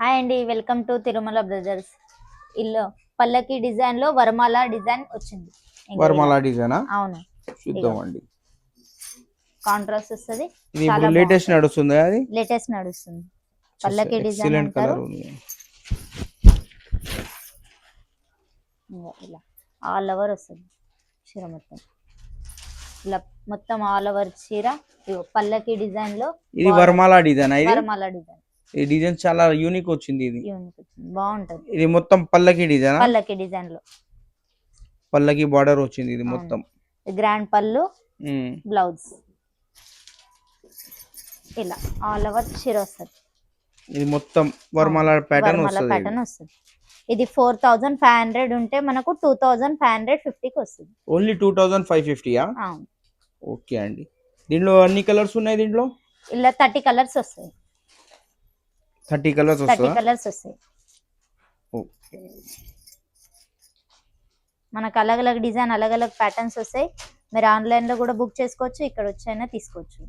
Hi అండి, welcome to Tirumala brothers. ఇల్లు పల్లకి డిజైన్ లో వరమాల డిజైన్ వచ్చింది. వరమాల డిజైనా? అవును, చూద్దామండి. కాంట్రాస్ట్ వస్తుంది. ఇది ఇప్పుడు లేటెస్ట్ నడుస్తుంది. అది లేటెస్ట్ నడుస్తుంది. పల్లకి డిజైన్ ఎక్సలెంట్ అంటారు. కలర్ ఉంది. ఇలా ఆల్ ఓవర్ వస్తుంది చీర మొత్తం. ఇలా మొత్తం ఆల్ ఓవర్ చీర పల్లకి డిజైన్ లో. ఇది వరమాల డిజైన్. వరమాల డిజైన్. ఈ డిజైన్ చాలా యూనిక్ వచ్చింది. ఇది బాగుంటది. ఇది మొత్తం పల్లకి డిజైన్. పల్లకి డిజైన్ లో పల్లకి బార్డర్ వచ్చింది. ఇది మొత్తం గ్రాండ్ పళ్ళు, బ్లౌజ్ ఇలా ఆల్ ఓవర్ చీర వస్తుంది. ఇది మొత్తం వరమాల ప్యాటర్న్ వస్తుంది. ఇది 4500 ఉంటే మనకు 2550కి వస్తుంది. ఓన్లీ 2550. ఓకే అండి. దీంట్లో అన్ని కలర్స్ ఉన్నాయి. దీంట్లో ఇలా 30 కలర్స్ వస్తాయి. 30 కలర్స్ వస్తాయి. ఓకే. మనకు అలగ్ అలగ్ డిజైన్, అలగ్ అలగ్ ప్యాటర్న్స్ వస్తాయి. మీరు ఆన్లైన్ లో కూడా బుక్ చేసుకోవచ్చు, ఇక్కడ వచ్చైనా తీసుకోవచ్చు.